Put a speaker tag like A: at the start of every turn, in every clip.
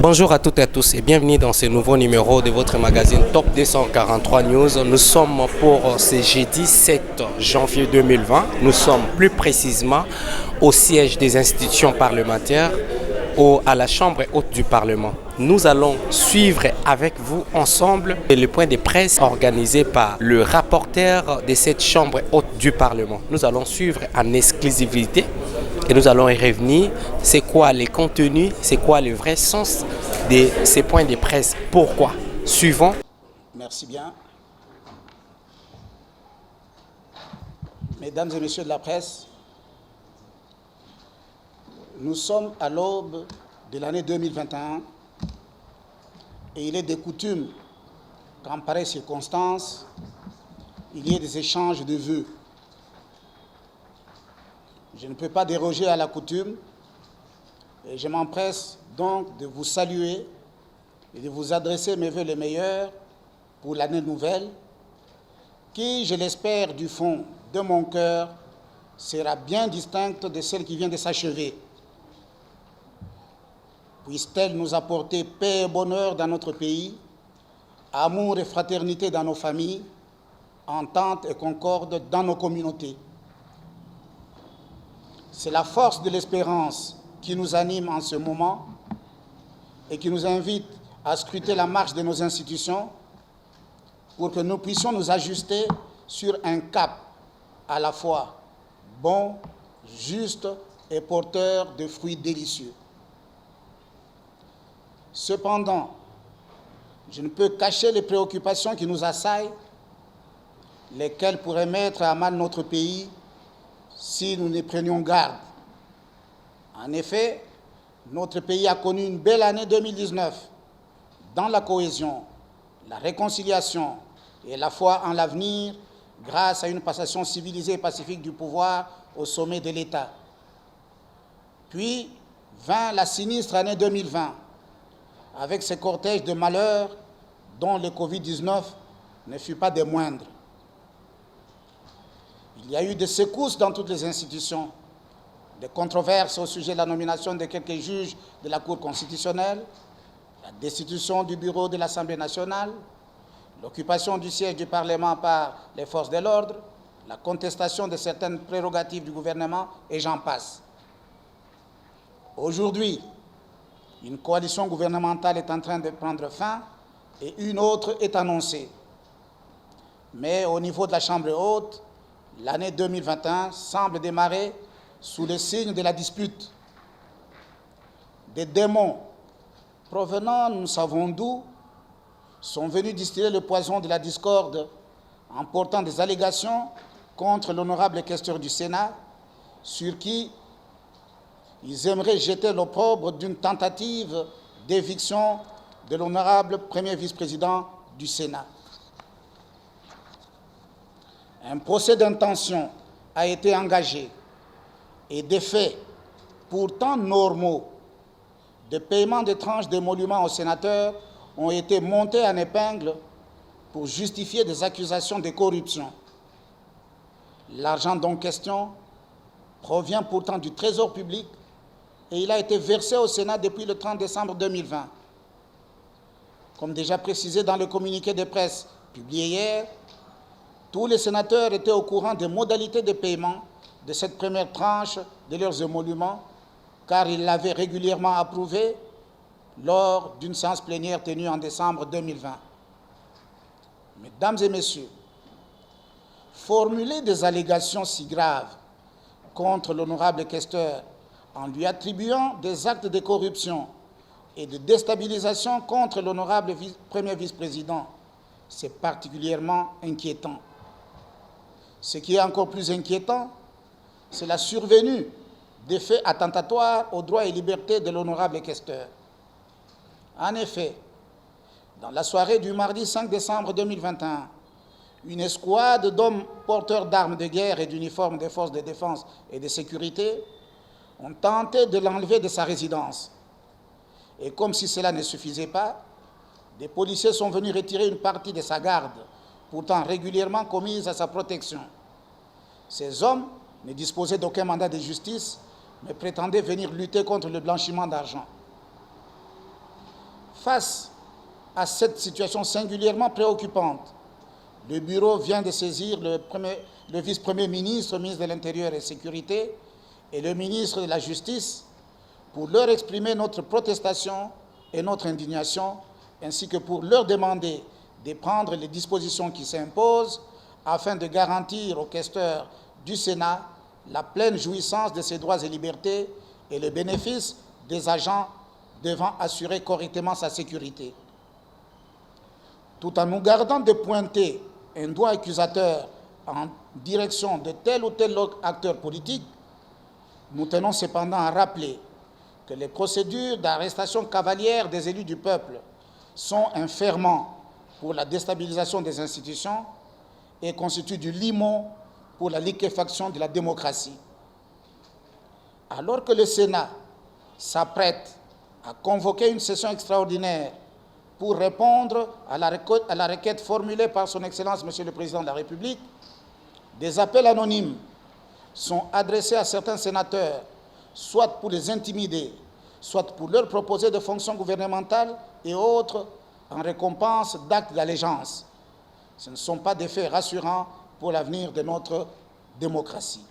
A: Bonjour à toutes et à tous et bienvenue dans ce nouveau numéro de votre magazine Top 243 News. Nous sommes pour ce jeudi 7 janvier 2020. Nous sommes plus précisément au siège des institutions parlementaires à la Chambre haute du Parlement. Nous allons suivre avec vous ensemble le point de presse organisé par le rapporteur de cette Chambre haute du Parlement. Nous allons suivre en exclusivité et nous allons y revenir. C'est quoi les contenus, c'est quoi le vrai sens de ces points de presse, pourquoi. Suivons.
B: Merci bien. Mesdames et messieurs de la presse, nous sommes à l'aube de l'année 2021 et il est de coutume qu'en pareille circonstance, il y ait des échanges de vœux. Je ne peux pas déroger à la coutume et je m'empresse donc de vous saluer et de vous adresser mes vœux les meilleurs pour l'année nouvelle qui, je l'espère du fond de mon cœur, sera bien distincte de celle qui vient de s'achever. Puisse-t-elle nous apporter paix et bonheur dans notre pays, amour et fraternité dans nos familles, entente et concorde dans nos communautés. C'est la force de l'espérance qui nous anime en ce moment et qui nous invite à scruter la marche de nos institutions pour que nous puissions nous ajuster sur un cap à la fois bon, juste et porteur de fruits délicieux. Cependant, je ne peux cacher les préoccupations qui nous assaillent, lesquelles pourraient mettre à mal notre pays si nous ne prenions garde. En effet, notre pays a connu une belle année 2019 dans la cohésion, la réconciliation et la foi en l'avenir grâce à une passation civilisée et pacifique du pouvoir au sommet de l'État. Puis vint la sinistre année 2020 avec ses cortèges de malheurs dont le Covid-19 ne fut pas des moindres. Il y a eu des secousses dans toutes les institutions, des controverses au sujet de la nomination de quelques juges de la Cour constitutionnelle, la destitution du bureau de l'Assemblée nationale, l'occupation du siège du Parlement par les forces de l'ordre, la contestation de certaines prérogatives du gouvernement, et j'en passe. Aujourd'hui, une coalition gouvernementale est en train de prendre fin et une autre est annoncée. Mais au niveau de la Chambre haute, l'année 2021 semble démarrer sous le signe de la dispute. Des démons provenant, nous savons d'où, sont venus distiller le poison de la discorde en portant des allégations contre l'honorable questeur du Sénat, sur qui ils aimeraient jeter l'opprobre d'une tentative d'éviction de l'honorable premier vice-président du Sénat. Un procès d'intention a été engagé et des faits pourtant normaux de paiement de tranches d'émoluments aux sénateurs ont été montés en épingle pour justifier des accusations de corruption. L'argent dont question provient pourtant du Trésor public et il a été versé au Sénat depuis le 30 décembre 2020. Comme déjà précisé dans le communiqué de presse publié hier, tous les sénateurs étaient au courant des modalités de paiement de cette première tranche de leurs émoluments, car ils l'avaient régulièrement approuvé lors d'une séance plénière tenue en décembre 2020. Mesdames et messieurs, formuler des allégations si graves contre l'honorable questeur en lui attribuant des actes de corruption et de déstabilisation contre l'honorable premier vice-président, c'est particulièrement inquiétant. Ce qui est encore plus inquiétant, c'est la survenue des faits attentatoires aux droits et libertés de l'honorable questeur. En effet, dans la soirée du mardi 5 décembre 2021, une escouade d'hommes porteurs d'armes de guerre et d'uniformes des forces de défense et de sécurité ont tenté de l'enlever de sa résidence. Et comme si cela ne suffisait pas, des policiers sont venus retirer une partie de sa garde, pourtant régulièrement commise à sa protection. Ces hommes ne disposaient d'aucun mandat de justice, mais prétendaient venir lutter contre le blanchiment d'argent. Face à cette situation singulièrement préoccupante, le Bureau vient de saisir le vice-premier ministre, ministre de l'Intérieur et de la Sécurité, et le ministre de la Justice pour leur exprimer notre protestation et notre indignation, ainsi que pour leur demander de prendre les dispositions qui s'imposent afin de garantir aux questeurs du Sénat la pleine jouissance de ses droits et libertés et le bénéfice des agents devant assurer correctement sa sécurité. Tout en nous gardant de pointer un doigt accusateur en direction de tel ou tel acteur politique, nous tenons cependant à rappeler que les procédures d'arrestation cavalière des élus du peuple sont un ferment pour la déstabilisation des institutions et constituent du limon pour la liquéfaction de la démocratie. Alors que le Sénat s'apprête à convoquer une session extraordinaire pour répondre à la requête formulée par son Excellence, Monsieur le Président de la République, des appels anonymes sont adressés à certains sénateurs, soit pour les intimider, soit pour leur proposer des fonctions gouvernementales et autres en récompense d'actes d'allégeance. Ce ne sont pas des faits rassurants pour l'avenir de notre démocratie.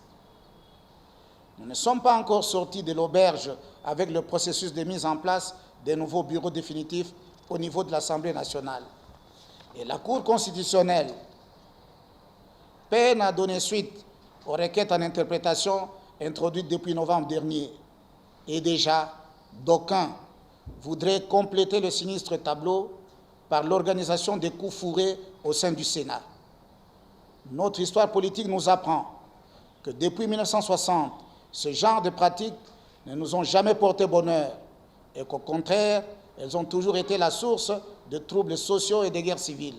B: Nous ne sommes pas encore sortis de l'auberge avec le processus de mise en place des nouveaux bureaux définitifs au niveau de l'Assemblée nationale. Et la Cour constitutionnelle peine à donner suite aux requêtes en interprétation introduites depuis novembre dernier. Et déjà, d'aucuns voudraient compléter le sinistre tableau par l'organisation des coups fourrés au sein du Sénat. Notre histoire politique nous apprend que depuis 1960, ce genre de pratiques ne nous ont jamais porté bonheur et qu'au contraire, elles ont toujours été la source de troubles sociaux et de guerres civiles.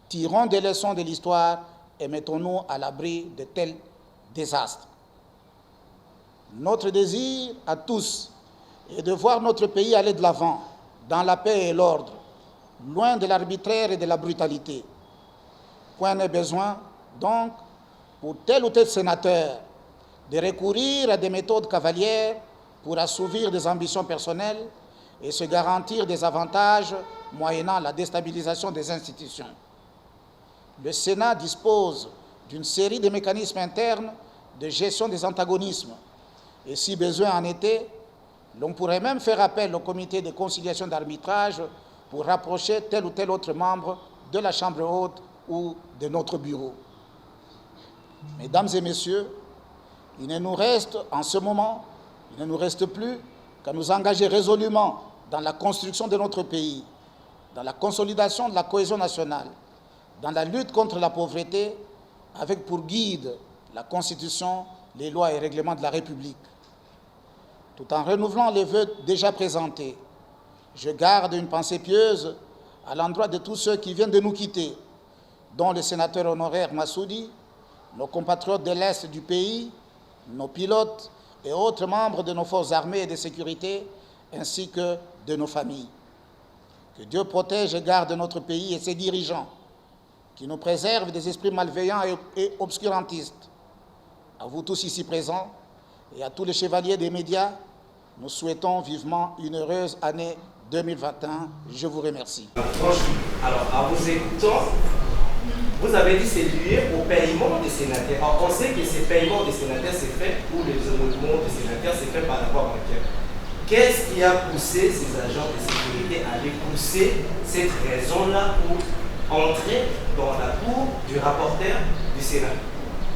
B: Tirons des leçons de l'histoire et mettons-nous à l'abri de tels désastres. Notre désir à tous est de voir notre pays aller de l'avant, dans la paix et l'ordre, loin de l'arbitraire et de la brutalité. Point n'est besoin, donc, pour tel ou tel sénateur, de recourir à des méthodes cavalières pour assouvir des ambitions personnelles et se garantir des avantages moyennant la déstabilisation des institutions. Le Sénat dispose d'une série de mécanismes internes de gestion des antagonismes. Et si besoin en était, l'on pourrait même faire appel au comité de conciliation d'arbitrage pour rapprocher tel ou tel autre membre de la Chambre haute ou de notre bureau. Mesdames et messieurs, il ne nous reste en ce moment, il ne nous reste plus qu'à nous engager résolument dans la construction de notre pays, dans la consolidation de la cohésion nationale, dans la lutte contre la pauvreté, avec pour guide la Constitution, les lois et règlements de la République. Tout en renouvelant les vœux déjà présentés, je garde une pensée pieuse à l'endroit de tous ceux qui viennent de nous quitter, dont le sénateur honoraire Massoudi, nos compatriotes de l'Est du pays, nos pilotes et autres membres de nos forces armées et de sécurité, ainsi que de nos familles. Que Dieu protège et garde notre pays et ses dirigeants, qui nous préserve des esprits malveillants et obscurantistes. À vous tous ici présents et à tous les chevaliers des médias, nous souhaitons vivement une heureuse année 2021. Je vous remercie.
A: Alors, en vous écoutant, vous avez dit c'est lié au paiement des sénateurs. Alors, on sait que ces paiements des sénateurs, c'est fait pour les émoluments des sénateurs, c'est fait par la voie bancaire. Qu'est-ce qui a poussé ces agents de sécurité à aller pousser cette raison-là pour entrer dans la cour du rapporteur du Sénat?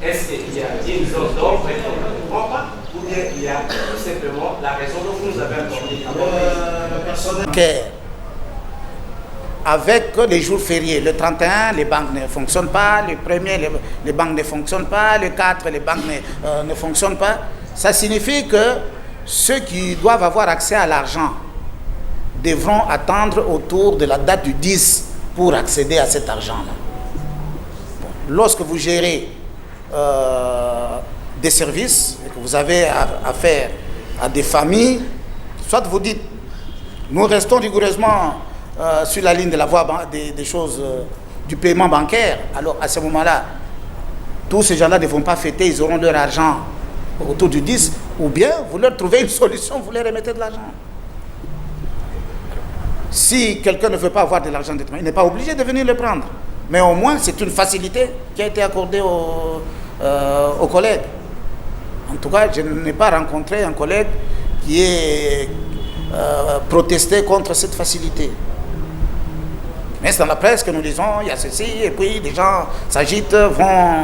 A: Est-ce qu'il y a une zone d'ordre et on ne comprend pas, ou bien il y a tout simplement la raison dont vous nous avez accordé?
B: Le personnel avec les jours fériés, le 31, les banques ne fonctionnent pas, le 1er, les banques ne fonctionnent pas, le 4, les banques ne fonctionnent pas. Ça signifie que ceux qui doivent avoir accès à l'argent devront attendre autour de la date du 10 pour accéder à cet argent-là. Bon, lorsque vous gérez des services et que vous avez affaire à des familles, soit vous dites, nous restons rigoureusement sur la ligne de la voie des choses du paiement bancaire, alors à ce moment-là, tous ces gens-là ne vont pas fêter, ils auront leur argent autour du 10, ou bien vous leur trouvez une solution, vous leur remettez de l'argent. Si quelqu'un ne veut pas avoir de l'argent d'étrangers, il n'est pas obligé de venir le prendre. Mais au moins, c'est une facilité qui a été accordée aux collègues. En tout cas, je n'ai pas rencontré un collègue qui ait protesté contre cette facilité. Mais c'est dans la presse que nous disons, il y a ceci, et puis des gens s'agitent, vont,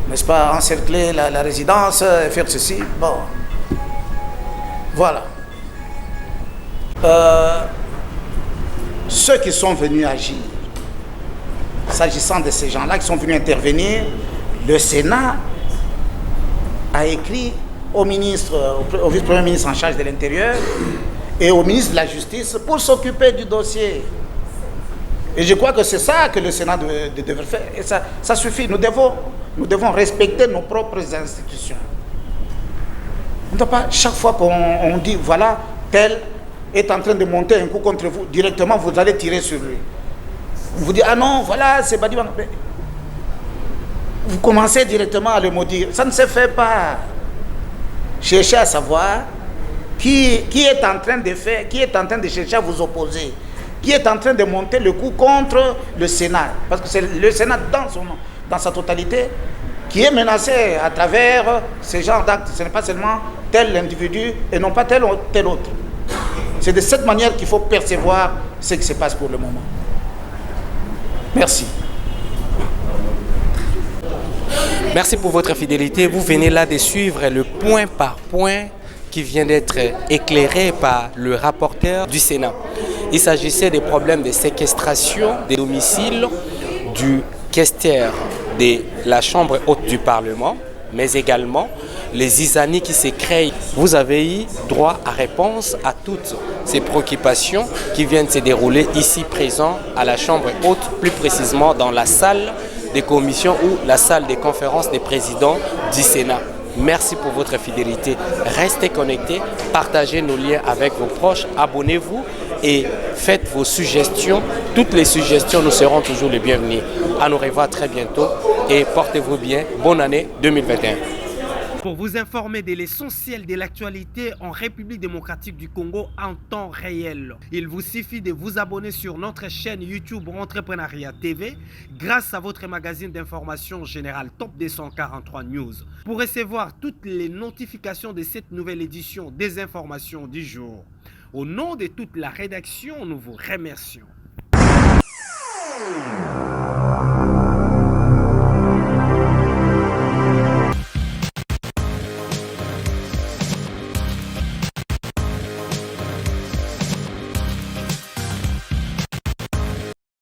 B: n'est-ce pas, encercler la résidence, et faire ceci. Bon, voilà. Ceux qui sont venus agir, s'agissant de ces gens-là qui sont venus intervenir, le Sénat a écrit au ministre, au vice-premier ministre en charge de l'Intérieur et au ministre de la Justice pour s'occuper du dossier. Et je crois que c'est ça que le Sénat devrait faire. Et ça suffit. Nous devons respecter nos propres institutions. On ne doit pas, chaque fois qu'on dit, voilà, tel est en train de monter un coup contre vous, directement vous allez tirer sur lui. Vous dites, ah non, voilà, c'est Badiba. Vous commencez directement à le maudire. Ça ne se fait pas. Cherchez à savoir qui est en train de faire, qui est en train de chercher à vous opposer, qui est en train de monter le coup contre le Sénat. Parce que c'est le Sénat dans sa totalité qui est menacé à travers ce genre d'actes. Ce n'est pas seulement tel individu et non pas tel autre. C'est de cette manière qu'il faut percevoir ce qui se passe pour le moment. Merci.
A: Merci pour votre fidélité. Vous venez là de suivre le point par point qui vient d'être éclairé par le rapporteur du Sénat. Il s'agissait des problèmes de séquestration des domiciles du questeur de la Chambre haute du Parlement, mais également les isanies qui se créent. Vous avez eu droit à réponse à toutes ces préoccupations qui viennent se dérouler ici présent à la Chambre haute, plus précisément dans la salle des commissions ou la salle des conférences des présidents du Sénat. Merci pour votre fidélité. Restez connectés, partagez nos liens avec vos proches, abonnez-vous et faites vos suggestions. Toutes les suggestions nous seront toujours les bienvenues. À nous revoir très bientôt et portez-vous bien. Bonne année 2021. Pour vous informer de l'essentiel de l'actualité en République démocratique du Congo en temps réel, il vous suffit de vous abonner sur notre chaîne YouTube Entrepreneuriat TV grâce à votre magazine d'information générale Top 243 News. Pour recevoir toutes les notifications de cette nouvelle édition des informations du jour, au nom de toute la rédaction, nous vous remercions.